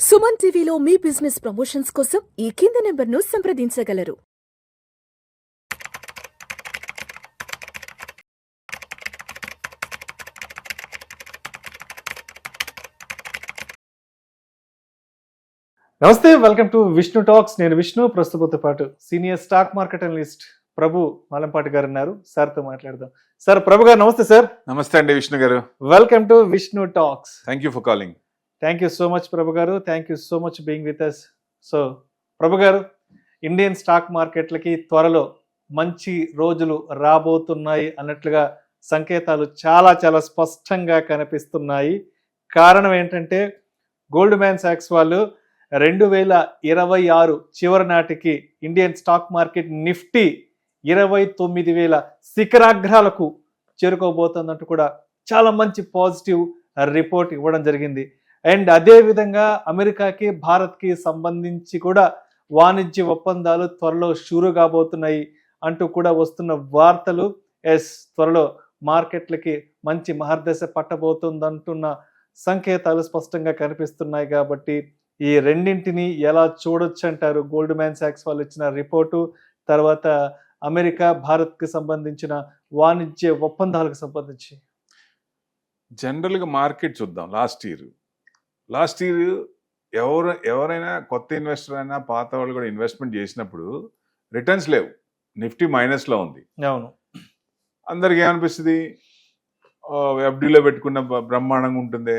సుమన్ టీవీలో మీ business promotions కోసం ఈ కింది నెంబర్ను సంప్రదించగలరు. నమస్తే, వెల్కమ్ టు విష్ణు టాక్స్. నేను విష్ణు. ప్రస్తుతంతో పాటు సీనియర్ స్టాక్ మార్కెట్ అనలిస్ట్ ప్రభు మాలంపాటి గారు ఉన్నారు. సార్తో మాట్లాడదాం. సార్, ప్రభు గారు నమస్తే. సార్ నమస్తే అండి విష్ణు గారు. Welcome to Vishnu talks. Thank you for calling. Thank you so much Prabhu గారు. Thank you so much being with us. So Prabhu గారు, ఇండియన్ స్టాక్ మార్కెట్లకి త్వరలో మంచి రోజులు రాబోతున్నాయి అన్నట్లుగా సంకేతాలు చాలా చాలా స్పష్టంగా కనిపిస్తున్నాయి. కారణం ఏంటంటే గోల్డ్ మ్యాన్ సాక్స్ వాళ్ళు 2026 చివరి నాటికి ఇండియన్ స్టాక్ మార్కెట్ నిఫ్టీ 29,000 శిఖరాగ్రాలకు చేరుకోబోతుందంటూ కూడా చాలా మంచి పాజిటివ్ రిపోర్ట్ ఇవ్వడం జరిగింది. అండ్ అదేవిధంగా అమెరికాకి భారత్కి సంబంధించి కూడా వాణిజ్య ఒప్పందాలు త్వరలో షురూ కాబోతున్నాయి అంటూ కూడా వస్తున్న వార్తలు త్వరలో మార్కెట్లకి మంచి మహర్దశ పట్టబోతుందంటున్న సంకేతాలు స్పష్టంగా కనిపిస్తున్నాయి. కాబట్టి ఈ రెండింటిని ఎలా చూడొచ్చు అంటారు? గోల్డ్ మ్యాన్ సాక్స్ వాళ్ళు ఇచ్చిన రిపోర్టు, తర్వాత అమెరికా భారత్కి సంబంధించిన వాణిజ్య ఒప్పందాలకు సంబంధించి జనరల్గా మార్కెట్ చూద్దాం. లాస్ట్ ఇయర్ ఎవరైనా కొత్త ఇన్వెస్టర్ అయినా పాత వాళ్ళు కూడా ఇన్వెస్ట్మెంట్ చేసినప్పుడు రిటర్న్స్ లేవు, నిఫ్టీ మైనస్లో ఉంది. అవును, అందరికి ఏమనిపిస్తుంది? ఎఫ్డీలో పెట్టుకున్న బ్రహ్మాండంగా ఉంటుంది,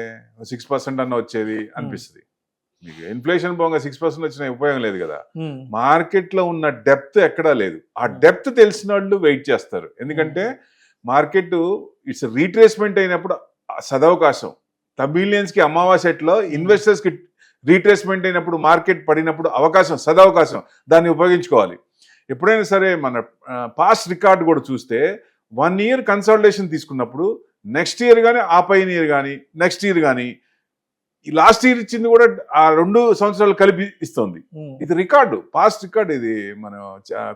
6% అన్న వచ్చేది అనిపిస్తుంది. మీకు ఇన్ఫ్లేషన్ పోగా 6% వచ్చిన ఉపయోగం లేదు కదా. మార్కెట్లో ఉన్న డెప్త్ ఎక్కడా లేదు. ఆ డెప్త్ తెలిసిన వాళ్ళు వెయిట్ చేస్తారు. ఎందుకంటే మార్కెట్ ఇట్స్ రీట్రేస్మెంట్ అయినప్పుడు సదవకాశం. తమిళియన్స్కి అమావాస్యలో ఇన్వెస్టర్స్కి రీట్రేస్మెంట్ అయినప్పుడు, మార్కెట్ పడినప్పుడు అవకాశం, సదవకాశం, దాన్ని ఉపయోగించుకోవాలి. ఎప్పుడైనా సరే మన పాస్ట్ రికార్డు కూడా చూస్తే 1 ఇయర్ కన్సల్టేషన్ తీసుకున్నప్పుడు నెక్స్ట్ ఇయర్ కానీ, ఆ పైన ఇయర్ కానీ, నెక్స్ట్ ఇయర్ కానీ, ఈ లాస్ట్ ఇయర్ ఇచ్చింది కూడా ఆ 2 సంవత్సరాలు కలిపి ఇస్తుంది. ఇది రికార్డు, పాస్ట్ రికార్డు. ఇది మనం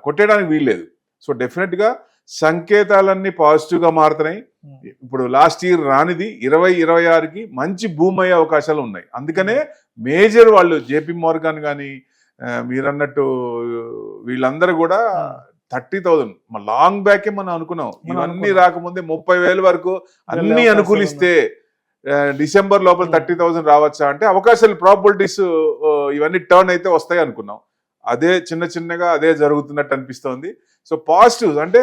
కొట్టేయడానికి వీల్లేదు. సో డెఫినెట్గా సంకేతాలన్నీ పాజిటివ్గా మారుతున్నాయి. ఇప్పుడు లాస్ట్ ఇయర్ రానిది 2026కి మంచి భూమి అయ్యే అవకాశాలు ఉన్నాయి. అందుకనే మేజర్ వాళ్ళు జేపీ మోర్గాన్ కానీ మీరన్నట్టు వీళ్ళందరూ కూడా 30,000 లాంగ్ బ్యాకే మనం అనుకున్నాం. ఇవన్నీ రాకముందే 30,000 వరకు అన్ని అనుకూలిస్తే డిసెంబర్ లోపల 30,000 రావచ్చా అంటే అవకాశాలు, ప్రాబిలిటీస్ ఇవన్నీ టర్న్ అయితే వస్తాయి అనుకున్నాం. అదే చిన్నగా అదే జరుగుతున్నట్టు అనిపిస్తోంది. సో పాజిటివ్ అంటే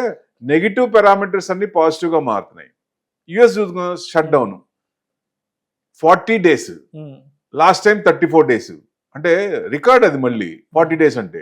నెగిటివ్ పారామీటర్స్ అన్ని పాజిటివ్గా మారుతున్నాయి. US shut down 40 days, last time 34 days, అంటే రికార్డ్ అది మళ్ళీ 40 days అంటే.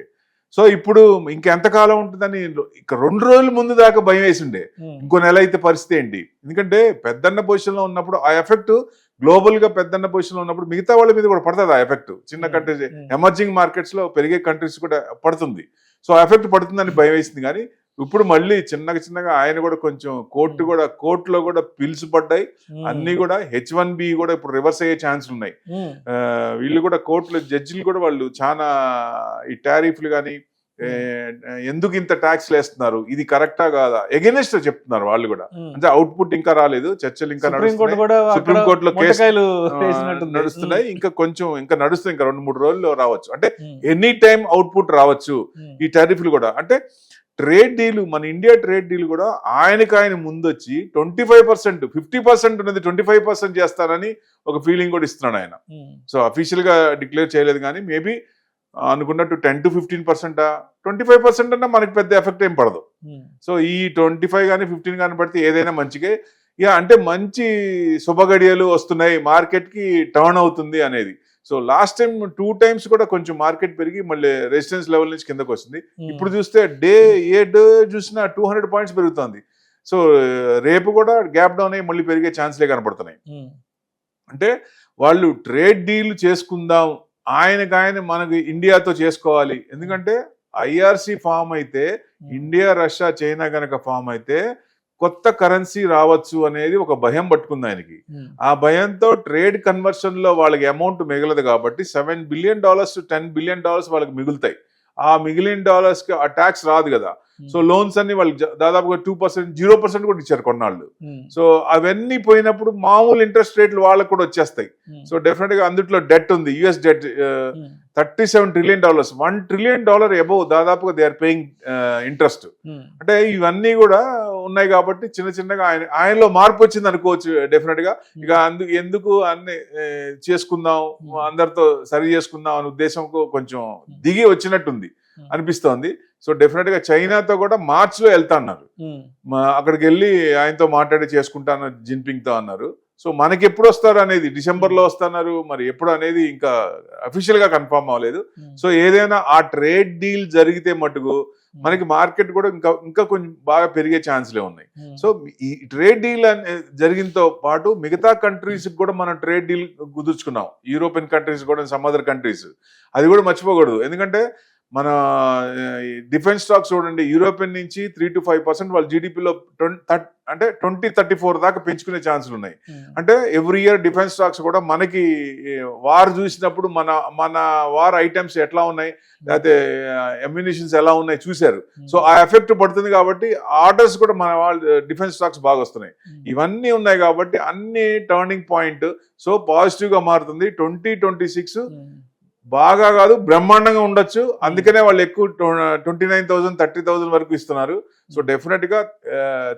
సో ఇప్పుడు ఇంకెంతకాలం ఉంటుందని ఇక 2 రోజుల ముందు దాకా భయం వేసిండే ఇంకో నెల అయితే పరిస్థితి ఏంటి. ఎందుకంటే పెద్దన్న పొజిషన్లో ఉన్నప్పుడు ఆ ఎఫెక్ట్ గ్లోబల్ గా పెద్దన్న పొజిషన్లో ఉన్నప్పుడు మిగతా వాళ్ళ మీద కూడా పడుతుంది. ఆ ఎఫెక్ట్ చిన్న కంట్రీస్, ఎమర్జింగ్ మార్కెట్స్ లో పెరిగే కంట్రీస్ కూడా పడుతుంది. సో ఆ ఎఫెక్ట్ పడుతుందని భయం వేసింది. కానీ ఇప్పుడు మళ్ళీ చిన్నగా ఆయన కూడా కొంచెం కోర్టులో కూడా పిల్స్ పడ్డాయి. అన్ని కూడా H1B కూడా ఇప్పుడు రివర్స్ అయ్యే ఛాన్సులు ఉన్నాయి. వీళ్ళు కూడా కోర్టులో జడ్జిలు కూడా వాళ్ళు చాలా ఈ టారిఫ్లు కానీ ఎందుకు ఇంత ట్యాక్స్లు వేస్తున్నారు, ఇది కరెక్టా కాదా, ఎగెనిస్ట్ చెప్తున్నారు వాళ్ళు కూడా. అంటే అవుట్పుట్ ఇంకా రాలేదు, చర్చలు ఇంకా సుప్రీంకోర్టులో కేసులు నడుస్తున్నాయి. ఇంకా నడుస్తుంది. ఇంకా 2-3 రోజుల్లో రావచ్చు. అంటే ఎనీ టైం అవుట్పుట్ రావచ్చు ఈ టారిఫ్లు కూడా. అంటే ట్రేడ్ డీల్, మన ఇండియా ట్రేడ్ డీల్ కూడా ఆయన ముందు వచ్చి 25%, 50% ఉన్నది 25% చేస్తారని ఒక ఫీలింగ్ కూడా ఇస్తున్నాడు ఆయన. సో అఫీషియల్ గా డిక్లేర్ చేయలేదు కానీ మేబీ అనుకున్నట్టు 10 to 15%, 25% అన్నా మనకి పెద్ద ఎఫెక్ట్ ఏం పడదు. సో ఈ 25 కానీ 15 కానీ పడితే ఏదైనా మంచిగా అంటే మంచి శుభగడియలు వస్తున్నాయి, మార్కెట్ కి టర్న్ అవుతుంది అనేది. సో లాస్ట్ టైం 2 times కూడా కొంచెం మార్కెట్ పెరిగి మళ్ళీ రెసిస్టెన్స్ లెవెల్ నుంచి కిందకు వస్తుంది. ఇప్పుడు చూస్తే ఏ డే చూసినా 200 points పెరుగుతుంది. సో రేపు కూడా గ్యాప్ డౌన్ అయ్యి మళ్ళీ పెరిగే ఛాన్స్లే కనపడుతున్నాయి. అంటే వాళ్ళు ట్రేడ్ డీల్ చేసుకుందాం, ఆయన మనకు ఇండియాతో చేసుకోవాలి. ఎందుకంటే ఐఆర్సి ఫామ్ అయితే, ఇండియా రష్యా చైనా గనక ఫామ్ అయితే కొత్త కరెన్సీ రావచ్చు అనేది ఒక భయం పట్టుకుంది ఆయనకి. ఆ భయంతో ట్రేడ్ కన్వర్షన్ లో వాళ్ళకి అమౌంట్ మిగలదు కాబట్టి $7 billion to $10 billion వాళ్ళకి మిగులుతాయి. ఆ మిగిలిన డాలర్స్ కి ఆ ట్యాక్స్ రాదు కదా. సో లోన్స్ అన్ని వాళ్ళు దాదాపుగా 2%, 0% కూడా ఇచ్చారు కొన్నాళ్ళు. సో అవన్నీ పోయినప్పుడు మామూలు ఇంట్రెస్ట్ రేట్లు వాళ్ళకు కూడా వచ్చేస్తాయి. సో డెఫినెట్ గా అందుట్లో డెట్ ఉంది, US debt $37 trillion, $1 trillion above దాదాపుగా దే ఆర్ పేయింగ్ ఇంట్రెస్ట్. అంటే ఇవన్నీ కూడా ఉన్నాయి కాబట్టి చిన్న చిన్నగా ఆయనలో మార్పు వచ్చింది అనుకోవచ్చు డెఫినెట్ గా. ఇక ఎందుకు అన్ని చేసుకుందాం, అందరితో సరి చేసుకుందాం అనే ఉద్దేశంకు కొంచెం దిగి వచ్చినట్టుంది అనిపిస్తోంది. సో డెఫినెట్ గా చైనాతో కూడా మార్చ్ లో వెళ్తా అన్నారు, అక్కడికి వెళ్ళి ఆయనతో మాట్లాడి చేసుకుంటాను జిన్పింగ్ తో అన్నారు. సో మనకి ఎప్పుడు వస్తారు అనేది డిసెంబర్ లో వస్తున్నారు, మరి ఎప్పుడు అనేది ఇంకా అఫీషియల్ గా కన్ఫర్మ్ అవ్వలేదు. సో ఏదైనా ఆ ట్రేడ్ డీల్ జరిగితే మటుకు మనకి మార్కెట్ కూడా ఇంకా కొంచెం బాగా పెరిగే ఛాన్స్లే ఉన్నాయి. సో ఈ ట్రేడ్ డీల్ జరిగినతో పాటు మిగతా కంట్రీస్ కూడా మనం ట్రేడ్ డీల్ కుదుర్చుకున్నాం, యూరోపియన్ కంట్రీస్ కూడా, సమ్ అదర్ కంట్రీస్, అది కూడా మర్చిపోకూడదు. ఎందుకంటే మన డిఫెన్స్ స్టాక్స్ చూడండి, యూరోపియన్ నుంచి 3 to 5% వాళ్ళ జీడిపిలో అంటే 2034 దాకా పెంచుకునే ఛాన్సులు ఉన్నాయి. అంటే ఎవ్రీ ఇయర్ డిఫెన్స్ స్టాక్స్ కూడా మనకి వార్ చూసినప్పుడు మన వార్ ఐటమ్స్ ఎట్లా ఉన్నాయి, లేకపోతే అమ్యునిషన్స్ ఎలా ఉన్నాయి చూశారు. సో ఆ ఎఫెక్ట్ పడుతుంది కాబట్టి ఆర్డర్స్ కూడా మన వాళ్ళు డిఫెన్స్ స్టాక్స్ బాగా వస్తున్నాయి. ఇవన్నీ ఉన్నాయి కాబట్టి అన్ని టర్నింగ్ పాయింట్. సో పాజిటివ్ గా మారుతుంది. 2026 బాగా కాదు బ్రహ్మాండంగా ఉండొచ్చు. అందుకనే వాళ్ళు ఎక్కువ 29,000, 30,000 వరకు ఇస్తున్నారు. సో డెఫినెట్ గా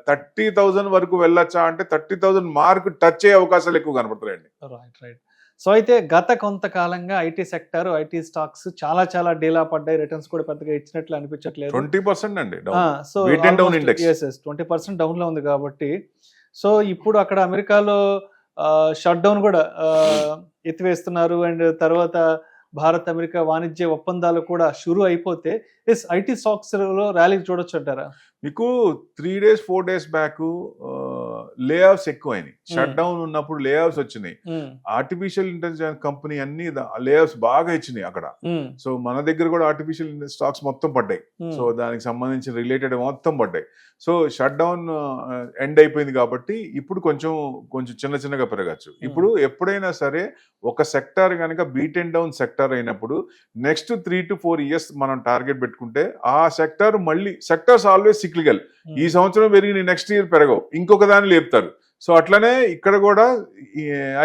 30,000 వరకు వెళ్ళొచ్చా అంటే 30,000 మార్క్ టచ్ అయ్యే అవకాశాలు ఎక్కువ కనపడుతున్నాయండి. రైట్. సో అయితే గత కొంతకాలంగా ఐటీ సెక్టర్, ఐటీ స్టాక్స్ చాలా డీలా పడ్డాయి, రిటర్న్స్ కూడా పెద్దగా ఇచ్చినట్లు అనిపించట్లేదు. 20% అండి. సో 20% డౌన్ లో ఉంది కాబట్టి, సో ఇప్పుడు అక్కడ అమెరికాలో షట్ డౌన్ కూడా ఎత్తివేస్తున్నారు. అండ్ తర్వాత భారత్ అమెరికా వాణిజ్య ఒప్పందాలు కూడా షురూ అయిపోతే ఐటీ స్టాక్స్ లో ర్యాలీ చూడొచ్చు అంటారా? మీకు 3 days 4 days బ్యాక్ లే ఆఫ్స్ ఎక్కువైనాయి. షట్ డౌన్ ఉన్నప్పుడు లే ఆఫ్స్ వచ్చినాయి. ఆర్టిఫిషియల్ ఇంటెలిజెన్స్ కంపెనీ అన్ని లే ఆఫ్స్ బాగా ఇచ్చినాయి అక్కడ. సో మన దగ్గర కూడా ఆర్టిఫిషియల్ స్టాక్స్ మొత్తం పడ్డాయి. సో దానికి సంబంధించిన రిలేటెడ్ మొత్తం పడ్డాయి. సో షట్ డౌన్ ఎండ్ అయిపోయింది కాబట్టి ఇప్పుడు కొంచెం చిన్నగా పెరగచ్చు. ఇప్పుడు ఎప్పుడైనా సరే ఒక సెక్టార్ కనుక బీట్ అండ్ డౌన్ సెక్టార్ అయినప్పుడు నెక్స్ట్ 3 to 4 years మనం టార్గెట్ పెట్టుకుంటే ఆ సెక్టార్ మళ్ళీ, సెక్టార్స్ ఆల్వేస్ సిక్లికల్, ఈ సంవత్సరం పెరిగి నెక్స్ట్ ఇయర్ పెరగవు, ఇంకొక దాన్ని లేపుతారు. సో అట్లనే ఇక్కడ కూడా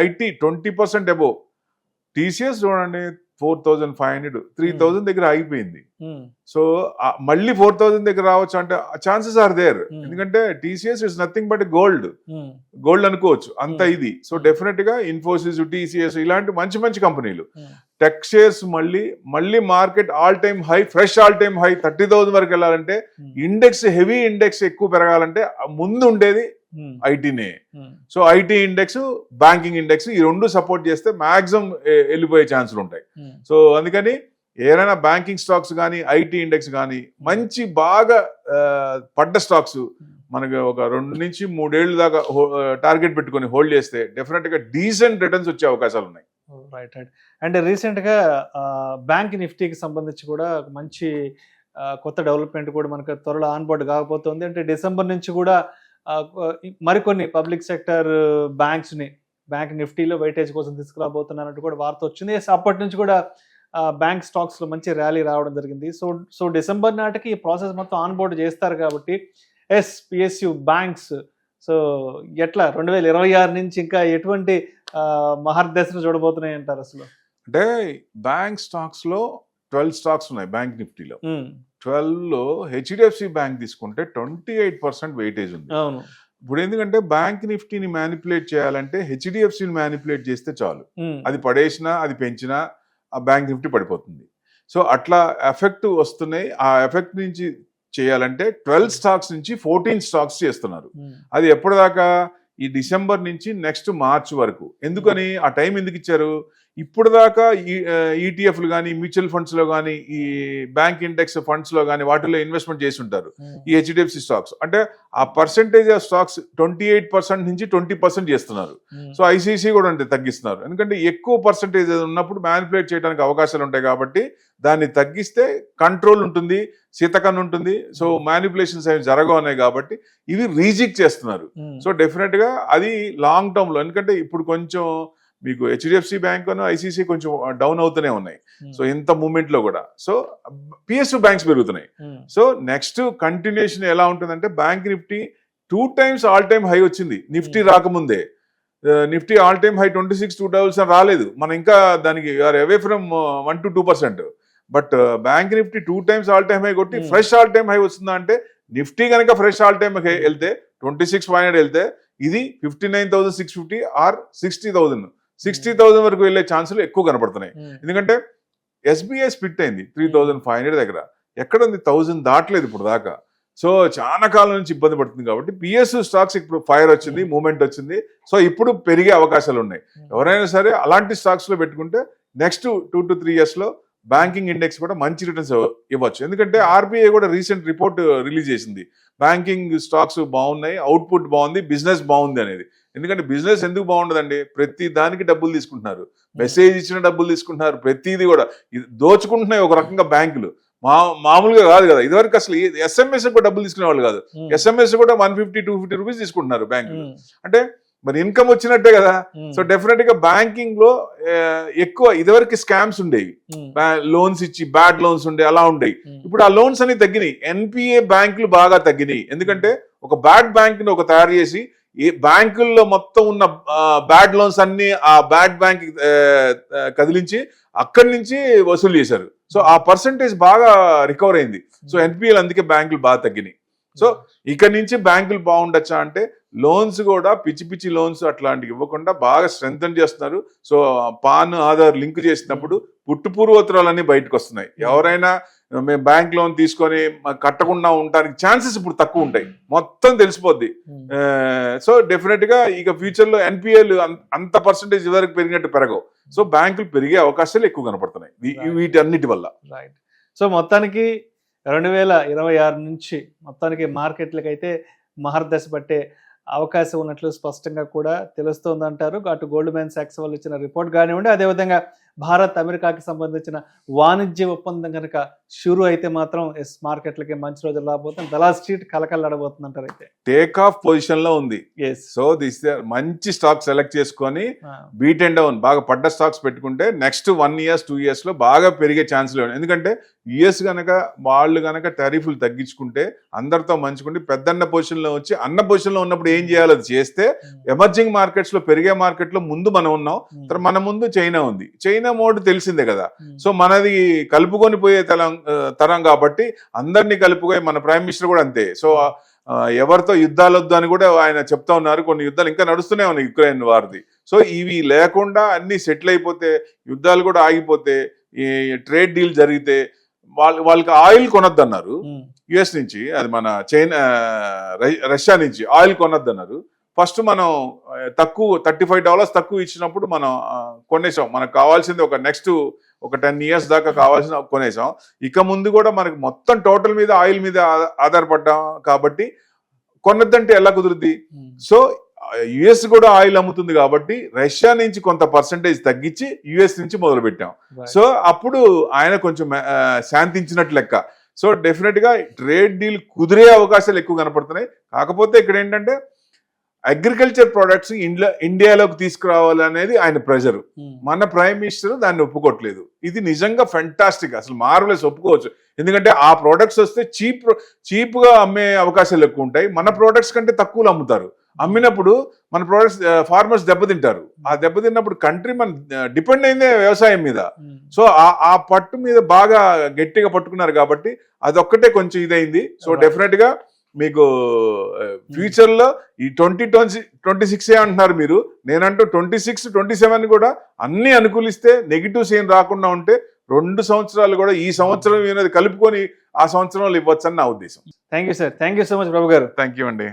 ఐటీ 20% అబోవ్. టీసీఎస్ చూడండి 4,500, 3,000 దగ్గర ఆగిపోయింది. సో మళ్ళీ 4,000 దగ్గర రావచ్చు అంటే ఛాన్సెస్ ఆర్ దేర్. ఎందుకంటే TCS is nothing but gold అనుకోవచ్చు అంత ఇది. సో డెఫినెట్ గా ఇన్ఫోసిస్, టీసీఎస్ ఇలాంటి మంచి కంపెనీలు, టెక్ షేర్స్ మళ్ళీ market all time high, fresh all time high 30,000 వరకు వెళ్ళాలంటే, ఇండెక్స్ హెవీ ఇండెక్స్ ఎక్కువ పెరగాలంటే ముందు ఉండేది ఐటీనే. So IT index, banking index, ఈ రెండు సపోర్ట్ చేస్తే మాక్సిమం వెళ్ళిపోయే ఛాన్సులు ఉంటాయి. సో అందుకని ఏదైనా బ్యాంకింగ్ స్టాక్స్ కానీ, ఐటీ ఇండెక్స్ కానీ మంచి బాగా పడ్డ స్టాక్స్ మనకి ఒక 2 నుంచి 3 ఏళ్ళు దాకా టార్గెట్ పెట్టుకొని హోల్డ్ చేస్తే డెఫినెట్ గా డీసెంట్ రిటర్న్స్ వచ్చే అవకాశాలు ఉన్నాయి. రైట్. అండ్ రీసెంట్ గా బ్యాంక్ నిఫ్టీకి సంబంధించి కూడా మంచి కొత్త డెవలప్మెంట్ కూడా మనకు త్వరలో ఆన్బోర్డ్ కాకపోతుంది. అంటే డిసెంబర్ నుంచి కూడా మరికొన్ని పబ్లిక్ సెక్టర్ బ్యాంక్ నిఫ్టీలో వెయిటేజ్ కోసం తీసుకురాబోతున్నట్టు కూడా వార్త వచ్చింది. అప్పటి నుంచి కూడా బ్యాంక్ స్టాక్స్ లో మంచి ర్యాలీ రావడం జరిగింది. సో డిసెంబర్ నాటికి ఈ ప్రాసెస్ మొత్తం ఆన్బోర్డ్ చేస్తారు కాబట్టి పిఎస్యు బ్యాంక్స్ సో ఎట్లా 2026 నుంచి ఇంకా ఎటువంటి మహర్దశను చూడబోతున్నాయి అంటారు అసలు? అంటే బ్యాంక్ స్టాక్స్ లో 12 స్టాక్స్ ఉన్నాయి బ్యాంక్ నిఫ్టీలో. 12లో హెచ్డిఎఫ్సి బ్యాంక్ తీసుకుంటే 28% వెయిటేజ్ ఉంది. ఇప్పుడు ఎందుకంటే బ్యాంక్ నిఫ్టీని మ్యానిపులేట్ చేయాలంటే హెచ్డిఎఫ్సిని మ్యానిపులేట్ చేస్తే చాలు, అది పడేసినా అది పెంచినా ఆ బ్యాంక్ నిఫ్టీ పడిపోతుంది. సో అట్లా ఎఫెక్ట్ వస్తున్నాయి. ఆ ఎఫెక్ట్ నుంచి చేయాలంటే 12 స్టాక్స్ నుంచి 14 స్టాక్స్ చేస్తున్నారు. అది ఎప్పటిదాకా? ఈ డిసెంబర్ నుంచి నెక్స్ట్ మార్చ్ వరకు. ఎందుకని ఆ టైం ఎందుకు ఇచ్చారు? ఇప్పుడు దాకా ఈటీఎఫ్లు కానీ, మ్యూచువల్ ఫండ్స్ లో కానీ, ఈ బ్యాంక్ ఇండెక్స్ ఫండ్స్ లో కానీ వాటిలో ఇన్వెస్ట్మెంట్ చేసి ఉంటారు ఈ హెచ్డిఎఫ్సి స్టాక్స్. అంటే ఆ పర్సెంటేజ్ ఆఫ్ స్టాక్స్ 28% నుంచి 20% చేస్తున్నారు. సో ఐసిఐసి కూడా అంటే తగ్గిస్తున్నారు. ఎందుకంటే ఎక్కువ పర్సెంటేజ్ ఉన్నప్పుడు మ్యానిపులేట్ చేయడానికి అవకాశాలు ఉంటాయి కాబట్టి దాన్ని తగ్గిస్తే కంట్రోల్ ఉంటుంది, శీతకన్ను ఉంటుంది. సో మ్యానిపులేషన్స్ అవి జరగవున్నాయి కాబట్టి ఇవి రీజిక్ చేస్తున్నారు. సో డెఫినెట్ గా అది లాంగ్ టర్మ్ లో, ఎందుకంటే ఇప్పుడు కొంచెం మీకు హెచ్డిఎఫ్సి బ్యాంక్ ఐసిసి కొంచెం డౌన్ అవుతూనే ఉన్నాయి. సో ఇంత మూమెంట్ లో కూడా సో పిఎస్యు బ్యాంక్స్ పెరుగుతున్నాయి. సో నెక్స్ట్ కంటిన్యూషన్ ఎలా ఉంటుందంటే bank Nifty 2 times all time high వచ్చింది నిఫ్టీ రాకముందే. నిఫ్టీ ఆల్ టైమ్ హై 26,200 రాలేదు, మనం ఇంకా దానికి away from 1 to 2%. But bank Nifty 2 times all time high కొట్టి ఫ్రెష్ ఆల్ టైమ్ హై వస్తుందా అంటే నిఫ్టీ కనుక ఫ్రెష్ ఆల్ టైమ్ హై వెళ్తే 26,500 వెళ్తే ఇది 59,650 ఆర్ 60,000 వరకు వెళ్ళే ఛాన్సులు ఎక్కువ కనపడుతున్నాయి. ఎందుకంటే ఎస్బీఐ స్ప్లిట్ అయింది 3,500 దగ్గర, ఎక్కడ ఉంది 1,000 దాటలేదు ఇప్పుడు దాకా. సో చాలా కాలం నుంచి ఇబ్బంది పడుతుంది కాబట్టి పిఎస్యు స్టాక్స్ ఇప్పుడు ఫైర్ వచ్చింది, మూమెంట్ వచ్చింది. సో ఇప్పుడు పెరిగే అవకాశాలు ఉన్నాయి. ఎవరైనా సరే అలాంటి స్టాక్స్ లో పెట్టుకుంటే నెక్స్ట్ 2 to 3 years లో బ్యాంకింగ్ ఇండెక్స్ కూడా మంచి రిటర్న్స్ ఇవ్వచ్చు. ఎందుకంటే ఆర్బీఐ కూడా రీసెంట్ రిపోర్ట్ రిలీజ్ చేసింది, బ్యాంకింగ్ స్టాక్స్ బాగున్నాయి, అవుట్పుట్ బాగుంది, బిజినెస్ బాగుంది అనేది. ఎందుకంటే బిజినెస్ ఎందుకు బాగుండదండి, ప్రతి దానికి డబ్బులు తీసుకుంటున్నారు, మెసేజ్ ఇచ్చిన డబ్బులు తీసుకుంటున్నారు, ప్రతిదీ కూడా దోచుకుంటున్నాయి ఒక రకంగా బ్యాంకులు. మామూలుగా కాదు కదా, ఇదివరకు అసలు ఎస్ఎంఎస్ కూడా డబ్బులు తీసుకునే వాళ్ళు కాదు, ఎస్ఎంఎస్ కూడా 150-250 రూపీస్ తీసుకుంటున్నారు బ్యాంకులు. అంటే మరి ఇన్కమ్ వచ్చినట్టే కదా. సో డెఫినెట్ గా బ్యాంకింగ్ లో ఎక్కువ ఇదివరకు స్కామ్స్ ఉండేవి, లోన్స్ ఇచ్చి బ్యాడ్ లోన్స్ ఉండే అలా ఉండేవి. ఇప్పుడు ఆ లోన్స్ అన్ని తగ్గినాయి, ఎన్పిఏ బ్యాంకులు బాగా తగ్గినాయి. ఎందుకంటే ఒక బ్యాడ్ బ్యాంక్ ని తయారు చేసి ఈ బ్యాంకుల్లో మొత్తం ఉన్న బ్యాడ్ లోన్స్ అన్ని ఆ బ్యాడ్ బ్యాంక్ కదిలించి అక్కడి నుంచి వసూలు చేశారు. సో ఆ పర్సంటేజ్ బాగా రికవర్ అయింది. సో ఎన్పిఎల్ అందుకే బ్యాంకులు బాగా తగ్గినాయి. సో ఇక్కడ నుంచి బ్యాంకులు బాగుండొచ్చా అంటే లోన్స్ కూడా పిచ్చి పిచ్చి లోన్స్ అట్లాంటివి ఇవ్వకుండా బాగా స్ట్రెంథన్ చేస్తున్నారు. సో పాన్ ఆధార్ లింక్ చేసినప్పుడు పుట్టుపూర్వోత్తరాలన్నీ బయటకు వస్తున్నాయి. ఎవరైనా మేము బ్యాంక్ లోన్ తీసుకొని కట్టకుండా ఉండడానికి ఛాన్సెస్ ఇప్పుడు తక్కువ ఉంటాయి, మొత్తం తెలిసిపోద్ది. సో డెఫినెట్ గా ఇక ఫ్యూచర్ లో ఎన్పిఎల్ అంత పర్సంటేజ్ వరకు పెరిగినట్టు పెరగవు. సో బ్యాంకులు పెరిగే అవకాశాలు ఎక్కువ కనపడుతున్నాయి వీటన్నిటి వల్ల. రైట్. సో మొత్తానికి 2026 నుంచి మొత్తానికి మార్కెట్లకి అయితే మహర్దశ పట్టే అవకాశం ఉన్నట్లు స్పష్టంగా కూడా తెలుస్తోందంటారు. అటు గోల్డ్మెన్ సాక్స్ వాళ్ళు ఇచ్చిన రిపోర్ట్ కానివ్వండి, అదేవిధంగా భారత్ అమెరికాకి సంబంధించిన వాణిజ్య ఒప్పందం కనుక షురు అయితే మాత్రం మార్కెట్లకి మంచి రోజులు రాబోతుంది, దలాల్ స్ట్రీట్ కలకలడబోతుంది అంటారు. అయితే టేక్ ఆఫ్ పొజిషన్ లో ఉంది. సో దిస్ మంచి స్టాక్ సెలెక్ట్ చేసుకొని బీట్ అండ్ డౌన్ బాగా పడ్డ స్టాక్స్ పెట్టుకుంటే నెక్స్ట్ 1 year 2 years లో బాగా పెరిగే ఛాన్సులు. ఎందుకంటే యుఎస్ గనక వాళ్ళు గనక టారిఫ్లు తగ్గించుకుంటే అందరితో మంచుకుంటే పెద్దన్న పొజిషన్ లో వచ్చి అన్న పొజిషన్ లో ఉన్నప్పుడు ఏం చేయాలో అది చేస్తే ఎమర్జింగ్ మార్కెట్స్ లో పెరిగే మార్కెట్ లో ముందు మనం ఉన్నాం, మన ముందు చైనా ఉంది. చైనా మోడ్ తెలిసిందే కదా. సో మనది కలుపుకొని పోయే తరం కాబట్టి అందరినీ కలుపుకొని మన ప్రైమ్ మినిస్టర్ కూడా అంతే. సో ఎవరితో యుద్ధాలు వద్దు అని కూడా ఆయన చెప్తా ఉన్నారు. కొన్ని యుద్ధాలు ఇంకా నడుస్తూనే ఉన్నాయి యుక్రెయిన్ వారిది. సో ఇవి లేకుండా అన్ని సెటిల్ అయిపోతే, యుద్ధాలు కూడా ఆగిపోతే, ఈ ట్రేడ్ డీల్ జరిగితే వాళ్ళకి ఆయిల్ కొనొద్దు అన్నారు యుఎస్ నుంచి, అది మన రష్యా నుంచి ఆయిల్ కొనొద్దు అన్నారు. ఫస్ట్ మనం తక్కువ $35 తక్కువ ఇచ్చినప్పుడు మనం కొనేసాం, మనకు కావాల్సింది ఒక నెక్స్ట్ ఒక 10 years దాకా కావాల్సిన కొనేసాం. ఇక ముందు కూడా మనకి మొత్తం టోటల్ మీద ఆయిల్ మీద ఆధారపడ్డాం కాబట్టి కొనొద్దంటే ఎలా కుదురుద్ది. సో యుఎస్ కూడా ఆయిల్ అమ్ముతుంది కాబట్టి రష్యా నుంచి కొంత పర్సంటేజ్ తగ్గించి యుఎస్ నుంచి మొదలు పెట్టాం. సో అప్పుడు ఆయన కొంచెం శాంతించినట్లు లెక్క. సో డెఫినెట్ గా ట్రేడ్ డీల్ కుదిరే అవకాశాలు ఎక్కువ కనపడుతున్నాయి. కాకపోతే ఇక్కడ ఏంటంటే అగ్రికల్చర్ ప్రొడక్ట్స్ ఇండియాలోకి తీసుకురావాలనేది ఆయన ప్రెజర్. మన ప్రైమ్ మినిస్టర్ దాన్ని ఒప్పుకోవట్లేదు. ఇది నిజంగా ఫెంటాస్టిక్, అసలు మార్వెలస్, ఒప్పుకోవచ్చు. ఎందుకంటే ఆ ప్రొడక్ట్స్ వస్తే చీప్ గా అమ్మే అవకాశాలు ఎక్కువ ఉంటాయి. మన ప్రొడక్ట్స్ కంటే తక్కువలో అమ్ముతారు. అమ్మినప్పుడు మన ప్రొడక్ట్స్ ఫార్మర్స్ దెబ్బతింటారు. ఆ దెబ్బతిన్నప్పుడు కంట్రీ మన డిపెండ్ అయిందే వ్యవసాయం మీద. సో ఆ పట్టు మీద బాగా గట్టిగా పట్టుకున్నారు కాబట్టి అదొక్కటే కొంచెం ఇదైంది. సో డెఫినెట్ గా మీకు ఫ్యూచర్ లో ఈ 2026 అంటున్నారు మీరు, నేనంటూ 26, 27 కూడా అన్ని అనుకూలిస్తే, నెగిటివ్స్ ఏం రాకుండా ఉంటే 2 సంవత్సరాలు కూడా ఈ సంవత్సరం కలుపుకొని ఆ సంవత్సరంలో ఇవ్వచ్చు అని నా ఉద్దేశం. Thank you sir, thank you so much Prabhu గారు. థ్యాంక్ యూ అండి.